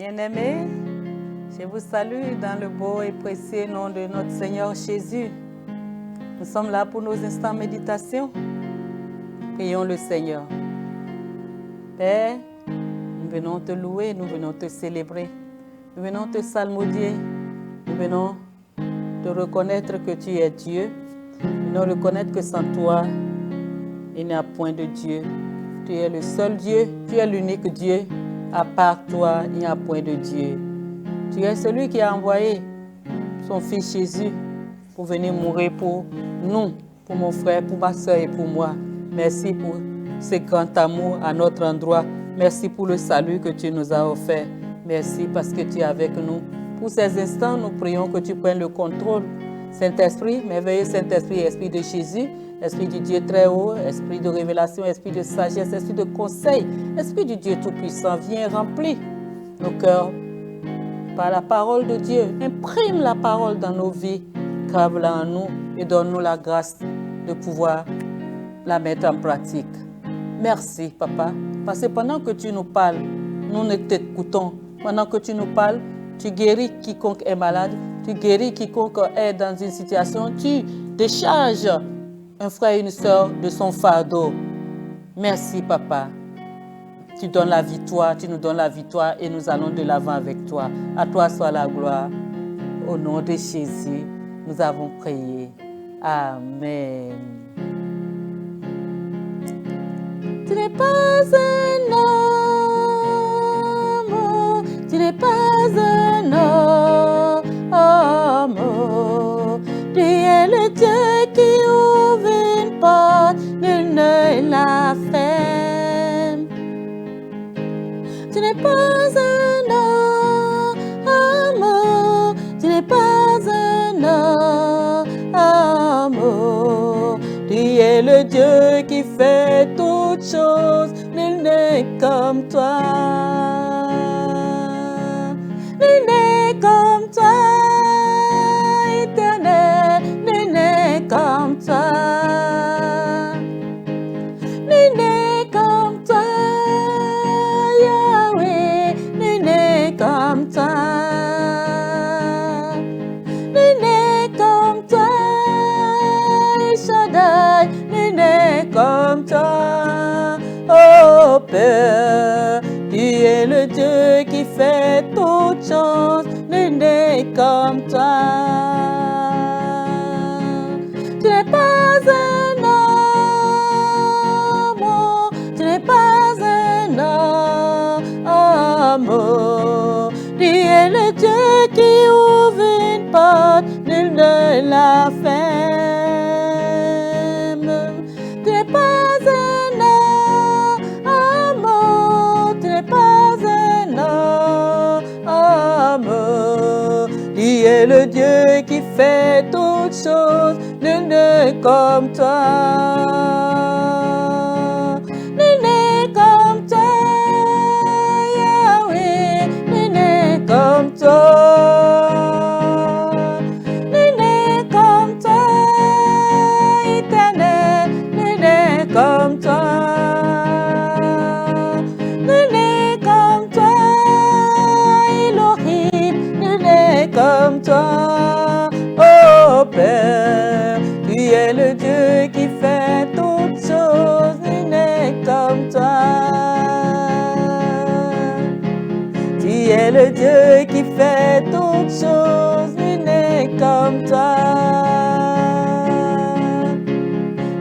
Bien-aimés, je vous salue dans le beau et précieux nom de notre Seigneur Jésus. Nous sommes là pour nos instants de méditation. Prions le Seigneur. Père, nous venons te louer, nous venons te célébrer. Nous venons te salmodier. Nous venons te reconnaître que tu es Dieu. Nous venons reconnaître que sans toi, il n'y a point de Dieu. Tu es le seul Dieu, tu es l'unique Dieu. À part toi, il n'y a point de Dieu. Tu es celui qui a envoyé son Fils Jésus pour venir mourir pour nous, pour mon frère, pour ma soeur et pour moi. Merci pour ce grand amour à notre endroit. Merci pour le salut que tu nous as offert. Merci parce que tu es avec nous. Pour ces instants, nous prions que tu prennes le contrôle. Saint-Esprit, merveilleux Saint-Esprit, Esprit de Jésus, Esprit du Dieu très haut, Esprit de révélation, Esprit de sagesse, Esprit de conseil, Esprit du Dieu tout-puissant, viens remplir nos cœurs par la parole de Dieu. Imprime la parole dans nos vies, grave-la en nous et donne-nous la grâce de pouvoir la mettre en pratique. Merci, Papa, parce que pendant que tu nous parles, nous ne t'écoutons. Pendant que tu nous parles, tu guéris quiconque est malade, tu guéris quiconque est dans une situation, tu décharges un frère et une soeur de son fardeau. Merci, Papa. Tu donnes la victoire, tu nous donnes la victoire et nous allons de l'avant avec toi. À toi soit la gloire. Au nom de Jésus, nous avons prié. Amen. Tu n'es pas un homme, tu n'es pas un homme. Tu es le Dieu qui ouvre une porte, nul ne la ferme. Tu n'es pas un homme, tu n'es pas un homme. Tu es le Dieu qui fait toutes choses, nul n'est comme toi. Nul n'est comme toi, éternel, nul n'est comme toi. Nul n'est comme toi, Yahweh, nul n'est comme toi. Nul n'est comme toi, Shaddai, nul n'est comme toi. Oh Père, tu es le Dieu qui fait toutes choses, nul n'est comme toi. Tu n'es pas un homme, tu n'es pas un homme. Tu es le Dieu qui ouvre une porte, nul ne la ferme. Tu n'es pas un homme, tu n'es pas un homme. Tu es le Dieu qui fait toutes choses, nul n'est comme toi. Nul n'est comme toi, Yahweh, nul n'est comme toi. Nul n'est comme toi, éternel, nul n'est comme toi. Nul n'est comme toi, Elohim, nul n'est comme toi. Oh Père, tu es le Dieu qui fait toutes choses, nul n'est comme toi. Tu es le Dieu qui fait toutes choses, nul n'est comme toi.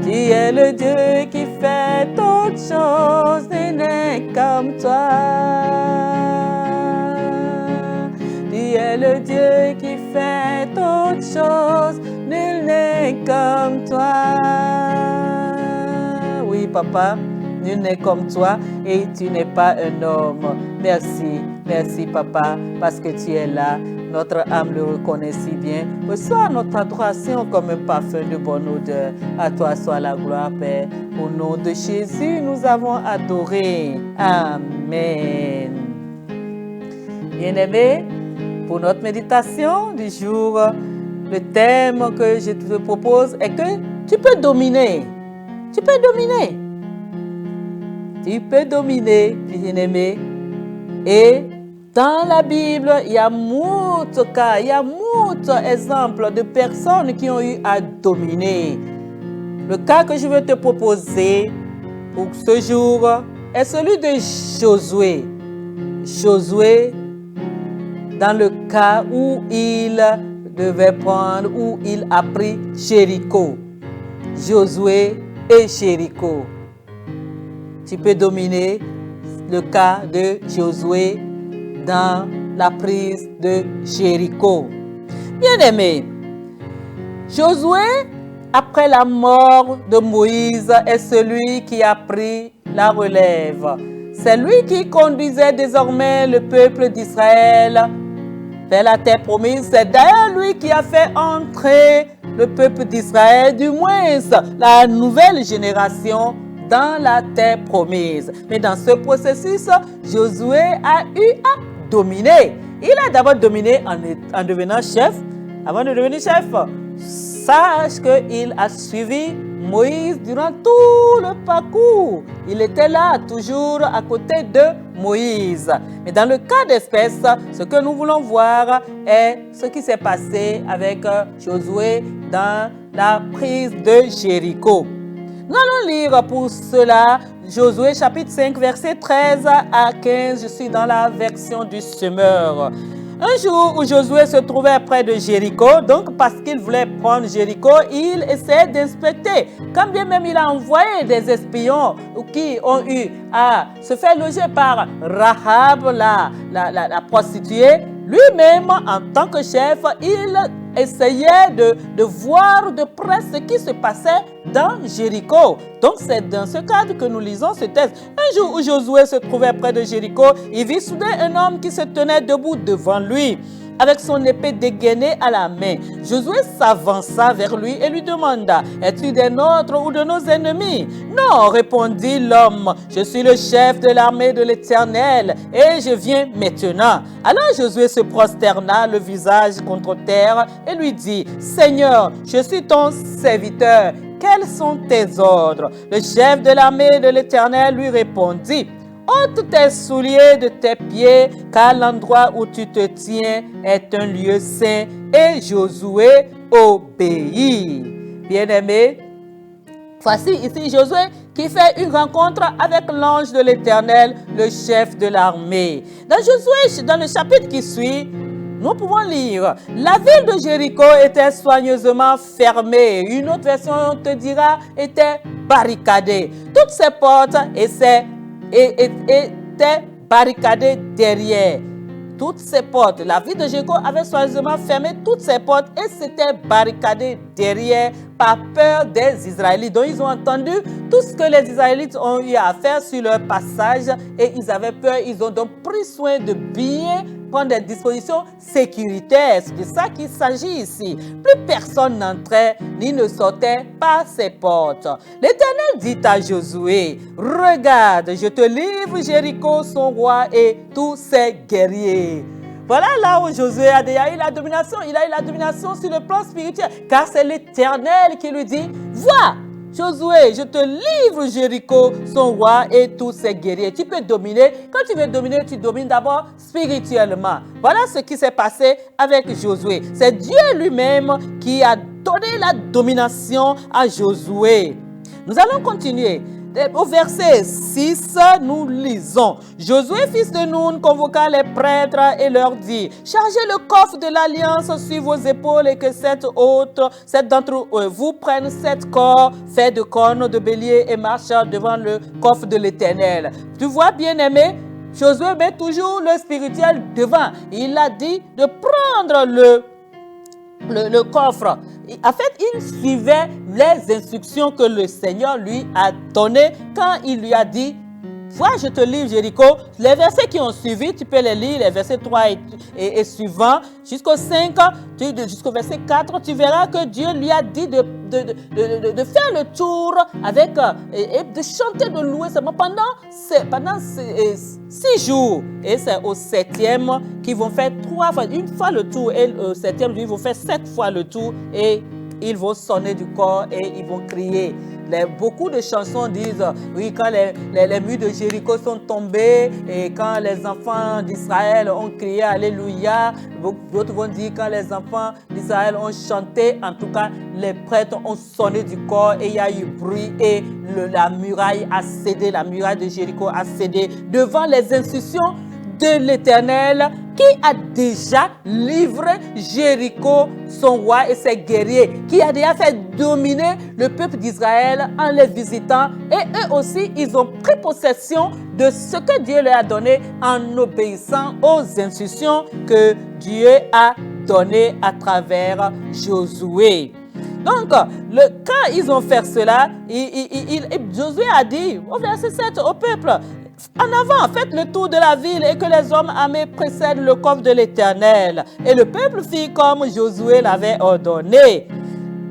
Tu es le Dieu qui fait toutes choses, nul n'est comme toi. Tu es le Dieu qui fait toutes choses, nul n'est comme toi. Oui, Papa, nul n'est comme toi et tu n'es pas un homme. Merci, merci, Papa, parce que tu es là. Notre âme le reconnaît si bien. Reçois notre adoration comme un parfum de bonne odeur. À toi soit la gloire, Père. Au nom de Jésus, nous avons adoré. Amen. Bien-aimés, pour notre méditation du jour, le thème que je te propose est que tu peux dominer. Tu peux dominer. Tu peux dominer, bien-aimé, et Dans la Bible, il y a moult cas, il y a moult exemples de personnes qui ont eu à dominer. Le cas que je veux te proposer pour ce jour est celui de Josué. Josué, dans le cas où il devait prendre, où il a pris Jéricho. Josué et Jéricho. Tu peux dominer le cas de Josué dans la prise de Jéricho. Bien-aimé, Josué, après la mort de Moïse, est celui qui a pris la relève. C'est lui qui conduisait désormais le peuple d'Israël vers la terre promise. C'est d'ailleurs lui qui a fait entrer le peuple d'Israël, du moins la nouvelle génération, dans la terre promise. Mais dans ce processus, Josué a eu à dominer. Il a d'abord dominé en devenant chef. Avant de devenir chef, sache qu'il a suivi Moïse durant tout le parcours. Il était là, toujours à côté de Moïse. Mais dans le cas d'espèce, ce que nous voulons voir est ce qui s'est passé avec Josué dans la prise de Jéricho. Nous allons lire pour cela Josué chapitre 5, verset 13 à 15. Je suis dans la version du semeur. Un jour où Josué se trouvait près de Jéricho, donc parce qu'il voulait prendre Jéricho, il essayait d'inspecter. Quand bien même il a envoyé des espions qui ont eu à se faire loger par Rahab, la prostituée, lui-même, en tant que chef, il essayait de voir de près ce qui se passait dans Jéricho. Donc, c'est dans ce cadre que nous lisons ce texte. Un jour où Josué se trouvait près de Jéricho, il vit soudain un homme qui se tenait debout devant lui, avec son épée dégainée à la main. Josué s'avança vers lui et lui demanda, « Es-tu des nôtres ou de nos ennemis ?» « Non, répondit l'homme, « Je suis le chef de l'armée de l'Éternel et je viens maintenant. » Alors Josué se prosterna le visage contre terre et lui dit, « Seigneur, je suis ton serviteur. Quels sont tes ordres ?» Le chef de l'armée de l'Éternel lui répondit, « Ôte tes souliers de tes pieds, car l'endroit où tu te tiens est un lieu saint. » Et Josué obéit. Bien-aimé, voici ici Josué qui fait une rencontre avec l'ange de l'Éternel, le chef de l'armée. Dans Josué, dans le chapitre qui suit, nous pouvons lire, la ville de Jéricho était soigneusement fermée. Une autre version te dira, était barricadée. Toutes ses portes étaient barricadées derrière. Toutes ses portes, la ville de Jéricho avait soigneusement fermé toutes ses portes et s'était barricadée derrière par peur des Israélites. Donc ils ont entendu tout ce que les Israélites ont eu à faire sur leur passage et ils avaient peur. Ils ont donc pris soin de bien prendre des dispositions sécuritaires. C'est de ça qu'il s'agit ici. Plus personne n'entrait ni ne sortait par ces portes. L'Éternel dit à Josué, « Regarde, je te livre Jéricho, son roi et tous ses guerriers. » Voilà là où Josué a déjà eu la domination. Il a eu la domination sur le plan spirituel. Car c'est l'Éternel qui lui dit, « Vois, Josué, je te livre Jéricho, son roi et tous ses guerriers. » Tu peux dominer. Quand tu veux dominer, tu domines d'abord spirituellement. Voilà ce qui s'est passé avec Josué. C'est Dieu lui-même qui a donné la domination à Josué. Nous allons continuer. Au verset 6, nous lisons. Josué, fils de Nun, convoqua les prêtres et leur dit, « Chargez le coffre de l'alliance sur vos épaules et que sept d'entre vous prennent 7 corps faits de cornes de bélier et marchent devant le coffre de l'Éternel. » Tu vois, bien-aimé, Josué met toujours le spirituel devant. Il a dit de prendre le coffre. En fait, il suivait les instructions que le Seigneur lui a données quand il lui a dit, vois, je te livre Jéricho. Les versets qui ont suivi, tu peux les lire, les versets 3 et suivants, jusqu'au 5, jusqu'au verset 4, tu verras que Dieu lui a dit de faire le tour avec, et de chanter, de louer seulement pendant 6 jours. Et c'est au 7e qu'ils vont faire 3 fois, une fois le tour, et au 7e jour, ils vont faire 7 fois le tour, et ils vont sonner du corps et ils vont crier. beaucoup de chansons disent, oui, quand les murs de Jéricho sont tombés et quand les enfants d'Israël ont crié Alléluia, d'autres vont dire quand les enfants d'Israël ont chanté, en tout cas, les prêtres ont sonné du corps et il y a eu bruit et la muraille a cédé, la muraille de Jéricho a cédé devant les instructions de l'Éternel qui a déjà livré Jéricho, son roi et ses guerriers, qui a déjà fait dominer le peuple d'Israël en les visitant. Et eux aussi, ils ont pris possession de ce que Dieu leur a donné en obéissant aux instructions que Dieu a données à travers Josué. Donc, quand ils ont fait cela, Josué a dit au verset 7 au peuple, en avant, faites le tour de la ville et que les hommes armés précèdent le coffre de l'Éternel. Et le peuple fit comme Josué l'avait ordonné.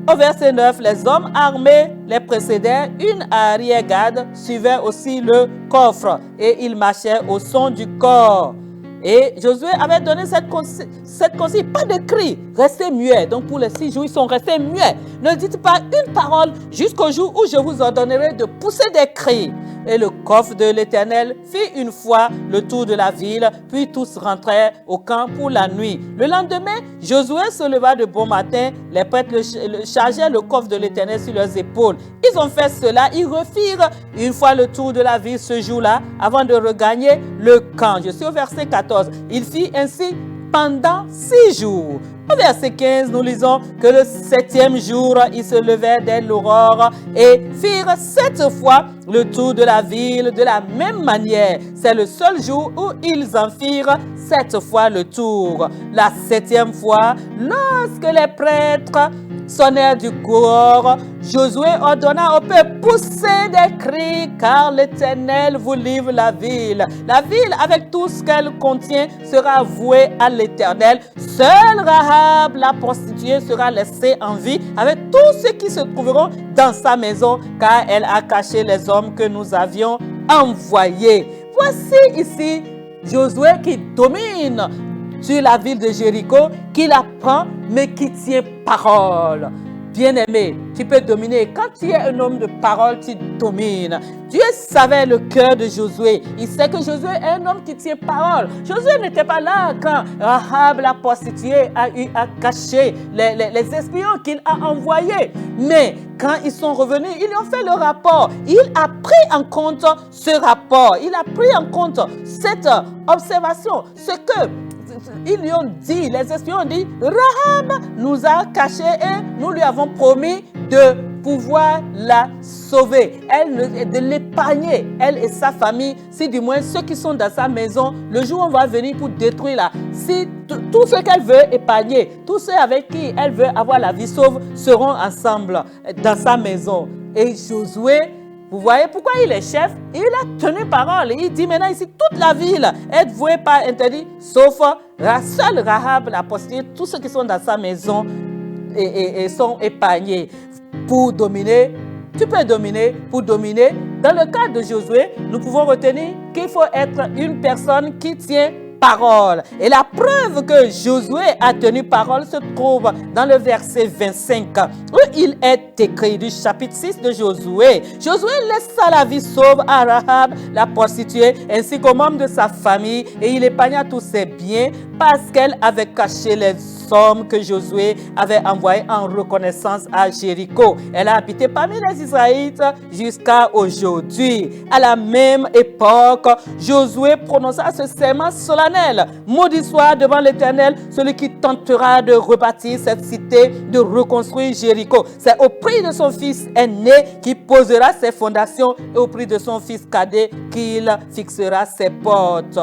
Au verset 9, les hommes armés les précédaient, une arrière-garde suivait aussi le coffre et ils marchaient au son du corps. Et Josué avait donné cette consigne, pas de cri, restez muets. Donc pour les 6 jours, ils sont restés muets. Ne dites pas une parole jusqu'au jour où je vous ordonnerai de pousser des cris. Et le coffre de l'Éternel fit une fois le tour de la ville, puis tous rentrèrent au camp pour la nuit. Le lendemain, Josué se leva de bon matin, les prêtres chargeaient le coffre de l'Éternel sur leurs épaules. Ils ont fait cela, ils refirent une fois le tour de la ville ce jour-là, avant de regagner le camp. Je suis au verset 14. Il fit ainsi pendant 6 jours. Au verset 15, nous lisons que le 7e jour, ils se levèrent dès l'aurore et firent 7 fois le tour de la ville de la même manière. C'est le seul jour où ils en firent 7 fois le tour. La 7e fois, lorsque les prêtres sonnèrent du corps, Josué ordonna au peuple, poussez des cris, car l'Éternel vous livre la ville. La ville, avec tout ce qu'elle contient, sera vouée à l'Éternel. Seule Rahab, la prostituée, sera laissée en vie, avec tous ceux qui se trouveront dans sa maison, car elle a caché les hommes que nous avions envoyés. Voici ici Josué qui domine sur la ville de Jéricho, qui la prend, mais qui tient parole. Bien-aimé, tu peux dominer. Quand tu es un homme de parole, tu domines. Dieu savait le cœur de Josué. Il sait que Josué est un homme qui tient parole. Josué n'était pas là quand Rahab, la prostituée, a eu à cacher les espions qu'il a envoyés. Mais quand ils sont revenus, ils ont fait le rapport. Il a pris en compte ce rapport. Il a pris en compte cette observation. Ce que ils lui ont dit, les espions ont dit, Rahab nous a cachés et nous lui avons promis de pouvoir la sauver, de l'épargner, elle et sa famille, si du moins ceux qui sont dans sa maison, le jour où on va venir pour détruire là, si tout ce qu'elle veut épargner, tous ceux avec qui elle veut avoir la vie sauve seront ensemble dans sa maison. Et Josué, vous voyez pourquoi il est chef? Il a tenu parole. Il dit maintenant ici, toute la ville est vouée par interdit, sauf la seule Rahab, la prostituée, tous ceux qui sont dans sa maison et sont épargnés. Pour dominer, tu peux dominer. Pour dominer, dans le cas de Josué, nous pouvons retenir qu'il faut être une personne qui tient parole. Et la preuve que Josué a tenu parole se trouve dans le verset 25, où il est écrit du chapitre 6 de Josué. Josué laissa la vie sauve à Rahab, la prostituée, ainsi qu'aux membres de sa famille, et il épargna tous ses biens parce qu'elle avait caché les sommes que Josué avait envoyées en reconnaissance à Jéricho. Elle a habité parmi les Israélites jusqu'à aujourd'hui. À la même époque, Josué prononça ce serment solennel. Maudit soit devant l'Éternel celui qui tentera de rebâtir cette cité, de reconstruire Jéricho. C'est au prix de son fils aîné qui posera ses fondations et au prix de son fils cadet qu'il fixera ses portes.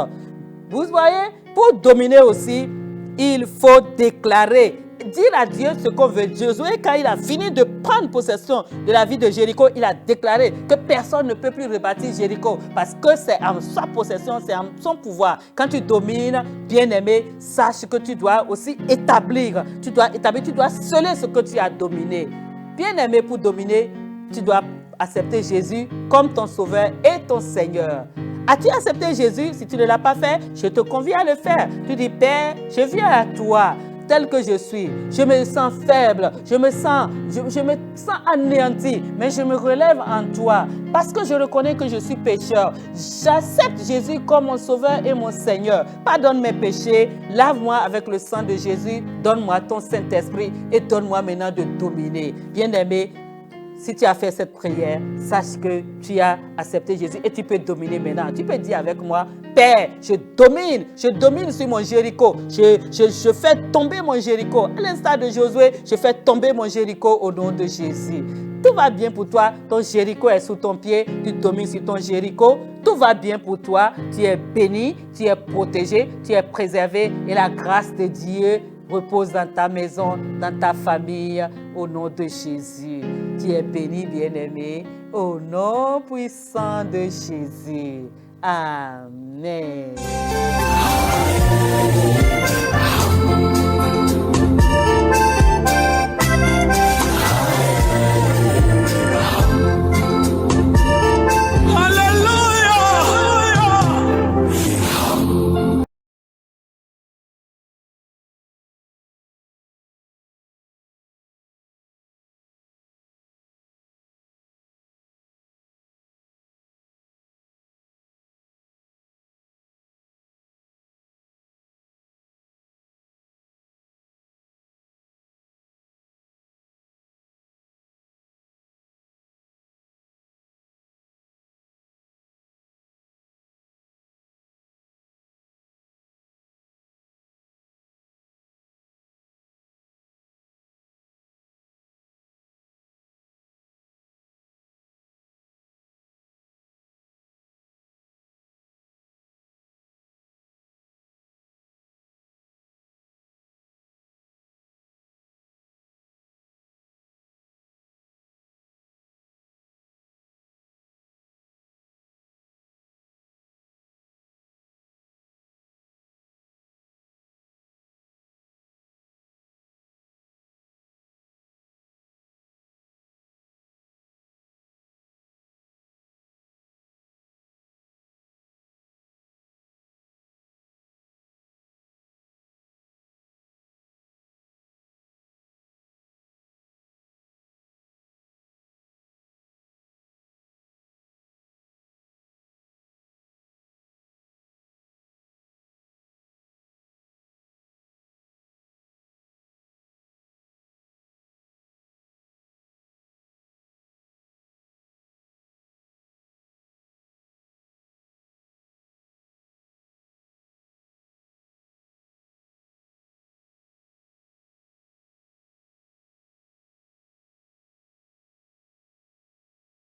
Vous voyez, pour dominer aussi, il faut déclarer, dire à Dieu ce qu'on veut. Josué, quand il a fini de prendre possession de la ville de Jéricho, il a déclaré que personne ne peut plus rebâtir Jéricho parce que c'est en sa possession, c'est en son pouvoir. Quand tu domines, bien-aimé, sache que tu dois aussi établir, tu dois sceller ce que tu as dominé. Bien-aimé, pour dominer, tu dois accepter Jésus comme ton sauveur et ton Seigneur. As-tu accepté Jésus? Si tu ne l'as pas fait, je te convie à le faire. Tu dis, Père, je viens à toi. tel que je suis. Je me sens faible, je me sens anéanti, mais je me relève en toi parce que je reconnais que je suis pécheur. J'accepte Jésus comme mon sauveur et mon Seigneur. Pardonne mes péchés, lave-moi avec le sang de Jésus, donne-moi ton Saint-Esprit et donne-moi maintenant de dominer. Bien-aimé, si tu as fait cette prière, sache que tu as accepté Jésus et tu peux dominer maintenant. Tu peux dire avec moi, Père, je domine sur mon Jéricho. Je fais tomber mon Jéricho. À l'instar de Josué, je fais tomber mon Jéricho au nom de Jésus. Tout va bien pour toi, ton Jéricho est sous ton pied, tu domines sur ton Jéricho. Tout va bien pour toi, tu es béni, tu es protégé, tu es préservé et la grâce de Dieu repose dans ta maison, dans ta famille, au nom de Jésus. Tu es béni, bien-aimé, au nom puissant de Jésus. Amen.